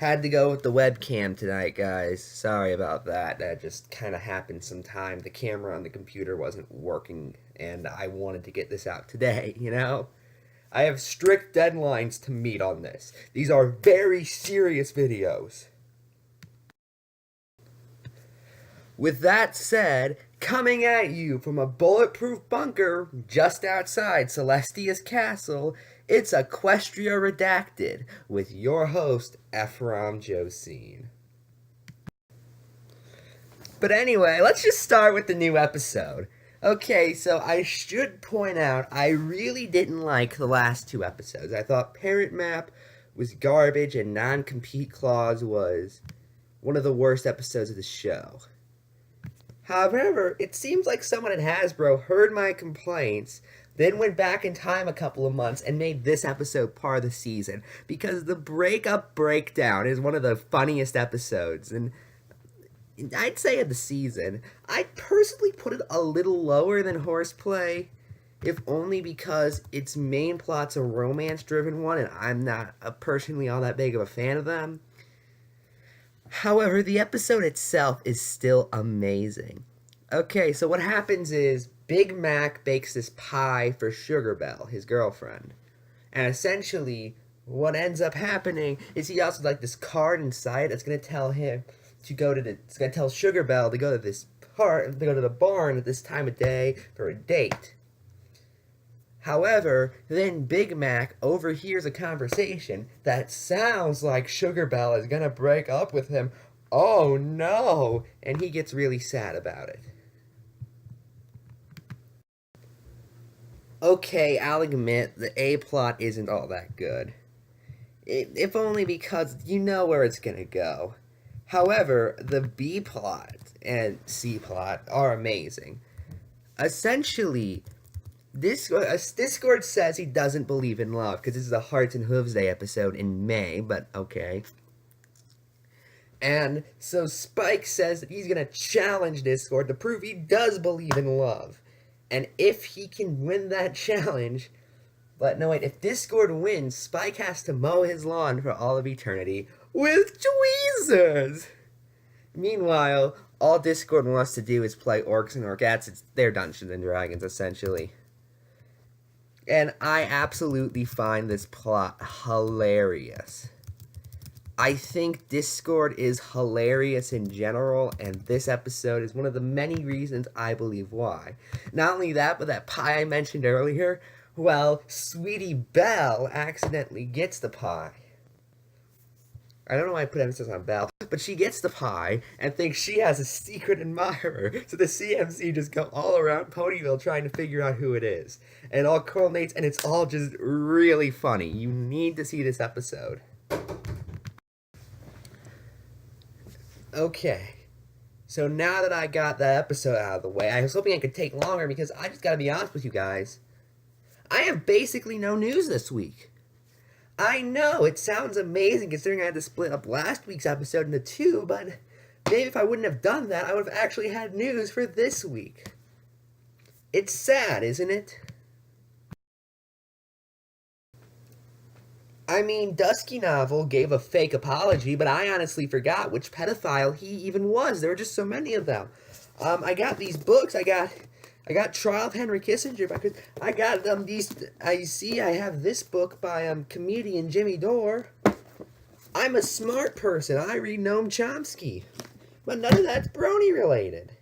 Had to go with the webcam tonight, guys. Sorry about that. That just kind of happened sometime. The camera on the computer wasn't working, and I wanted to get this out today, you know? I have strict deadlines to meet on this. These are very serious videos. With that said, coming at you from a bulletproof bunker just outside Celestia's castle, it's Equestria Redacted with your host, Ephrom Josine. But anyway, let's just start with the new episode. Okay, so I should point out, I really didn't like the last two episodes. I thought Parent Map was garbage and Non-Compete Clause was one of the worst episodes of the show. However, it seems like someone at Hasbro heard my complaints, then went back in time a couple of months and made this episode part of the season, because the breakup breakdown is one of the funniest episodes, and I'd say of the season. I'd personally put it a little lower than Horseplay, if only because its main plot's a romance-driven one, and I'm not personally all that big of a fan of them. However, the episode itself is still amazing. Okay, so what happens is Big Mac bakes this pie for Sugar Belle, his girlfriend. And essentially, what ends up happening is he also like this card inside that's going to tell him to go to it's going to tell Sugar Belle to go to this to go to the barn at this time of day for a date. However, then Big Mac overhears a conversation that sounds like Sugar Belle is gonna break up with him. Oh no! And he gets really sad about it. Okay, I'll admit, the A plot isn't all that good. If only because you know where it's gonna go. However, the B plot and C plot are amazing. Essentially, Discord says he doesn't believe in love because this is a Hearts and Hooves Day episode in May, but okay. And so Spike says that he's going to challenge Discord to prove he does believe in love. And if he can win that challenge, but no wait, if Discord wins, Spike has to mow his lawn for all of eternity with tweezers. Meanwhile, all Discord wants to do is play Orcs and Orcats. It's their Dungeons and Dragons, essentially. And I absolutely find this plot hilarious. I think Discord is hilarious in general, and this episode is one of the many reasons I believe why. Not only that, but that pie I mentioned earlier, well, Sweetie Belle accidentally gets the pie. I don't know why I put emphasis on Belle, but she gets the pie and thinks she has a secret admirer. So the CMC just go all around Ponyville trying to figure out who it is. And it all culminates, and it's all just really funny. You need to see this episode. Okay. So now that I got that episode out of the way, I was hoping I could take longer because I just gotta be honest with you guys. I have basically no news this week. I know, it sounds amazing considering I had to split up last week's episode into two, but maybe if I wouldn't have done that, I would have actually had news for this week. It's sad, isn't it? I mean, Dusky Novel gave a fake apology, but I honestly forgot which pedophile he even was. There were just so many of them. I got these books. I got Trial of Henry Kissinger. I got these. I have this book by comedian Jimmy Dore. I'm a smart person. I read Noam Chomsky, but none of that's brony related,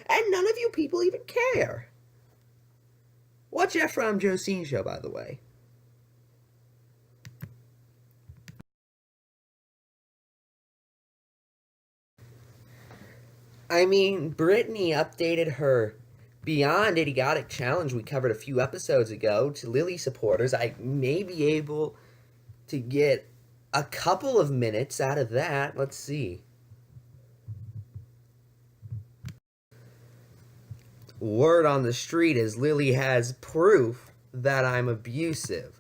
and none of you people even care. Watch Ephrom Josine show, by the way. I mean, Brittany updated her Beyond Idiotic Challenge we covered a few episodes ago to Lily supporters. I may be able to get a couple of minutes out of that. Let's see. Word on the street is Lily has proof that I'm abusive,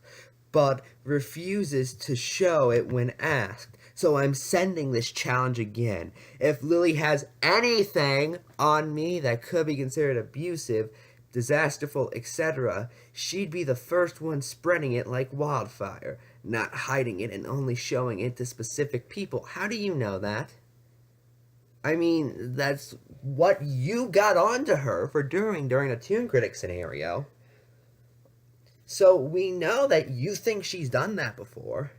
but refuses to show it when asked. So I'm sending this challenge again. If Lily has anything on me that could be considered abusive, disasterful, etc., she'd be the first one spreading it like wildfire. not hiding it and only showing it to specific people. How do you know that? I mean, that's what you got onto her for doing during the Toon Critic scenario. So we know that you think she's done that before.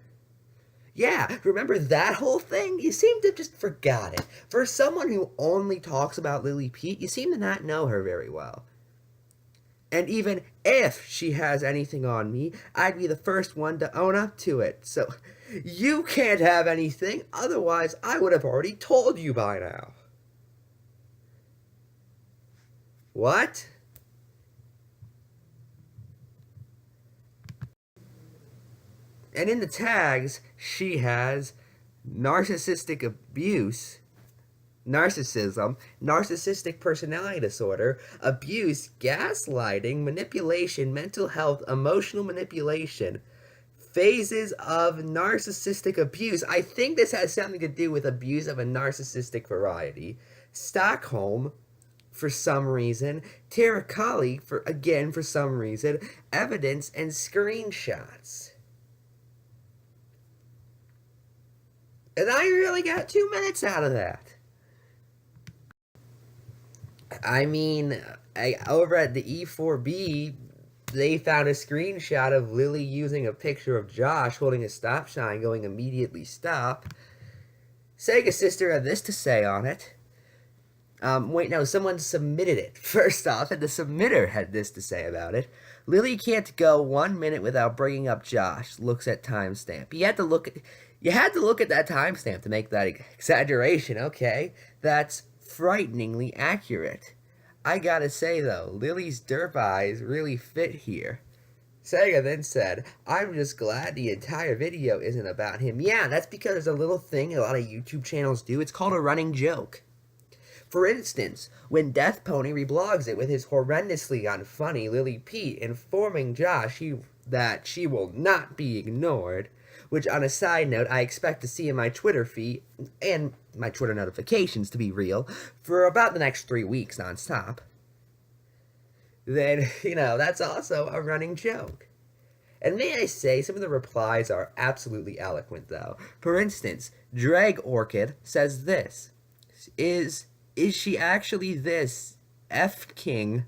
Yeah, remember that whole thing? You seem to have just forgot it. For someone who only talks about Lily Pete, you seem to not know her very well. And even if she has anything on me, I'd be the first one to own up to it. So you can't have anything, otherwise I would have already told you by now. What? And in the tags, she has narcissistic abuse, narcissism, narcissistic personality disorder, abuse, gaslighting, manipulation, mental health, emotional manipulation, phases of narcissistic abuse. I think this has something to do with abuse of a narcissistic variety. Stockholm, for some reason. Terracali, for some reason. Evidence and screenshots. And I really got 2 minutes out of that. I mean, over at the E4B, they found a screenshot of Lily using a picture of Josh holding a stop sign going immediately stop. Sega Sister had this to say on it. Wait, no, someone submitted it first off, and the submitter had this to say about it. Lily can't go 1 minute without bringing up Josh. Looks at timestamp. You had to look at that timestamp to make that exaggeration, okay? That's frighteningly accurate. I gotta say though, Lily's derp eyes really fit here. Sega then said, I'm just glad the entire video isn't about him. Yeah, that's because there's a little thing a lot of YouTube channels do. It's called a running joke. For instance, when Death Pony reblogs it with his horrendously unfunny Lily Pete informing Josh that she will not be ignored, which on a side note I expect to see in my Twitter feed, and my Twitter notifications to be real, for about the next 3 weeks nonstop, then, that's also a running joke. And may I say, some of the replies are absolutely eloquent, though. For instance, Drag Orchid says this, Is she actually this F King?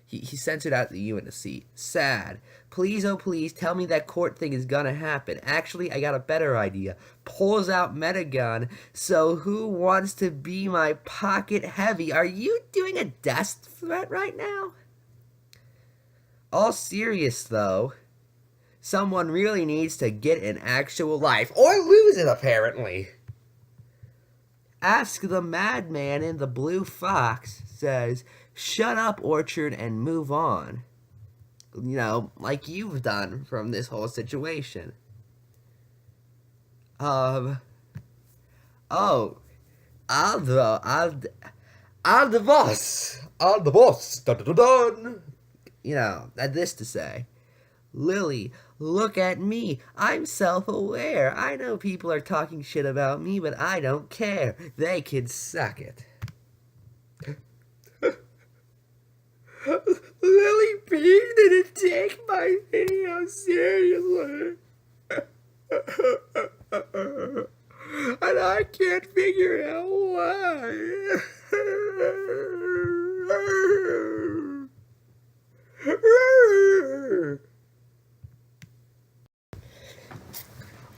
He censored out the U and the C. Sad. Please, oh please, tell me that court thing is gonna happen. Actually, I got a better idea. Pulls out Metagun. So who wants to be my pocket heavy? Are you doing a death threat right now? All serious, though. Someone really needs to get an actual life. Or lose it, apparently. Ask the Madman in the Blue Fox says, shut up, Orchard, and move on. Like you've done from this whole situation. Oh, I'll the boss, dun dun dun. Had this to say. Lily, look at me. I'm self-aware. I know people are talking shit about me, but I don't care. They can suck it. Lily P didn't take my video seriously. And I can't figure out why.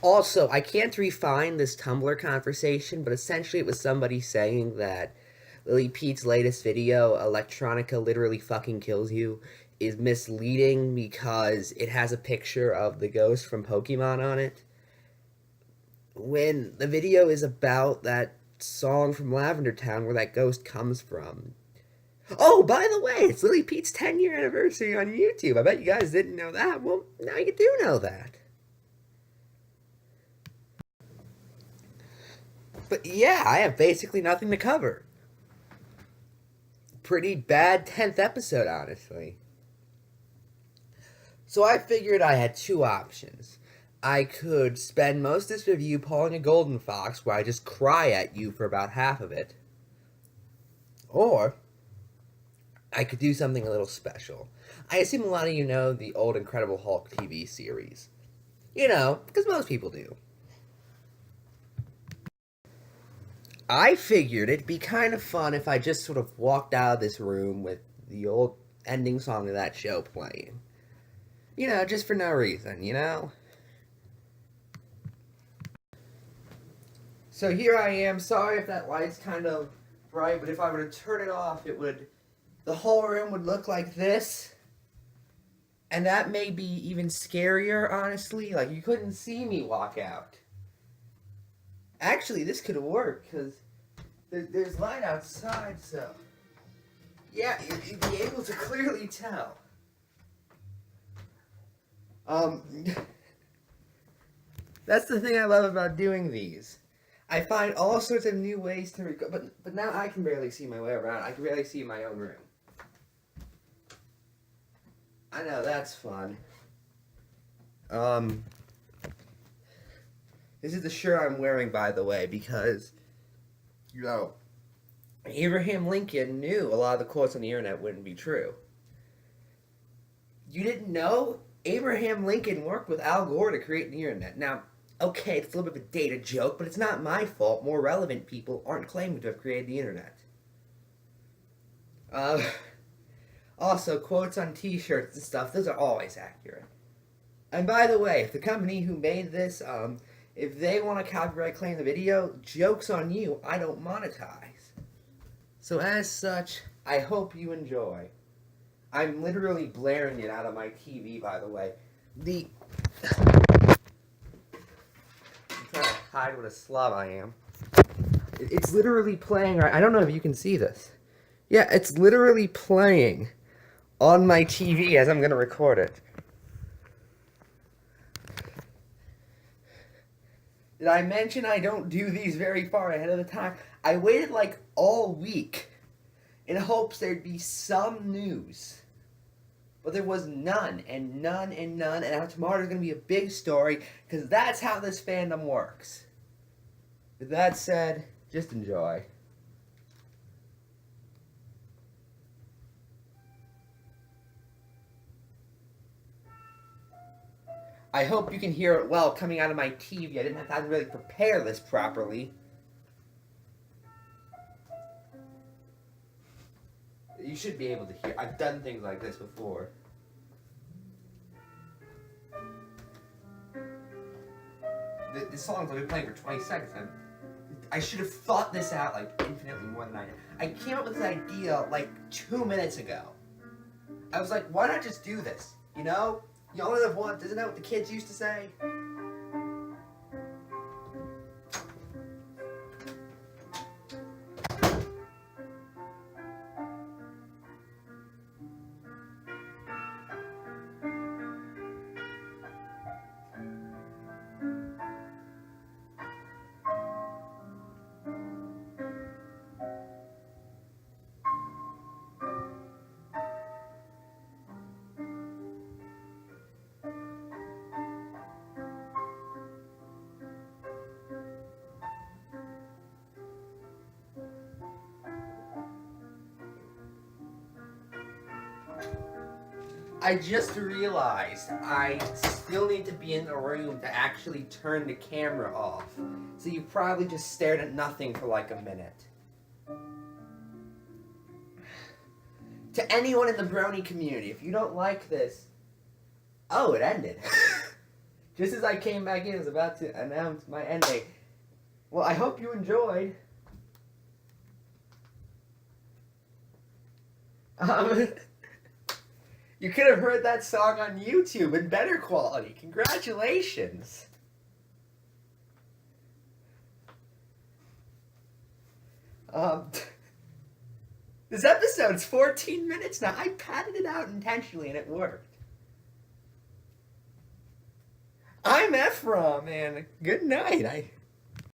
Also, I can't refine this Tumblr conversation, but essentially it was somebody saying that Lily Pete's latest video, Electronica Literally Fucking Kills You, is misleading because it has a picture of the ghost from Pokemon on it, when the video is about that song from Lavender Town where that ghost comes from. Oh, by the way, it's Lily Pete's 10-year anniversary on YouTube. I bet you guys didn't know that. Well, now you do know that. But yeah, I have basically nothing to cover. Pretty bad 10th episode, honestly. So I figured I had two options. I could spend most of this review pulling a golden fox where I just cry at you for about half of it. Or I could do something a little special. I assume a lot of you know the old Incredible Hulk TV series. Because most people do. I figured it'd be kind of fun if I just sort of walked out of this room with the old ending song of that show playing. Just for no reason. So here I am. Sorry if that light's kind of bright, but if I were to turn it off, the whole room would look like this. And that may be even scarier, honestly. Like, you couldn't see me walk out. Actually, this could work, because there's light outside, so... Yeah, you'd be able to clearly tell. That's the thing I love about doing these. I find all sorts of new ways to record, but now I can barely see my way around. I can barely see my own room. I know, that's fun. This is the shirt I'm wearing, by the way, because, Abraham Lincoln knew a lot of the quotes on the internet wouldn't be true. You didn't know? Abraham Lincoln worked with Al Gore to create the internet. Now, okay, it's a little bit of a dated joke, but it's not my fault. More relevant people aren't claiming to have created the internet. Also, quotes on t-shirts and stuff, those are always accurate. And by the way, if the company who made this, if they want to copyright claim the video, joke's on you, I don't monetize. So as such, I hope you enjoy. I'm literally blaring it out of my TV, by the way. I'm trying to hide what a slob I am. It's literally playing right. I don't know if you can see this. Yeah, it's literally playing on my TV as I'm going to record it. Did I mention I don't do these very far ahead of the time? I waited like all week in hopes there'd be some news. But there was none, and none, and none, and now tomorrow there's going to be a big story, because that's how this fandom works. With that said, just enjoy. I hope you can hear it well coming out of my TV. I didn't have time to really prepare this properly. You should be able to hear. I've done things like this before. This song's only playing for 20 seconds. I should have thought this out like infinitely more than I did. I came up with this idea like 2 minutes ago. I was like, why not just do this? You only live once. Isn't that what the kids used to say? I just realized I still need to be in the room to actually turn the camera off. So you probably just stared at nothing for like a minute. To anyone in the brony community, if you don't like this... Oh, it ended. Just as I came back in, I was about to announce my ending. Well, I hope you enjoyed. You could have heard that song on YouTube in better quality. Congratulations. This episode's 14 minutes now. I padded it out intentionally and it worked. I'm Ephrom, and good night.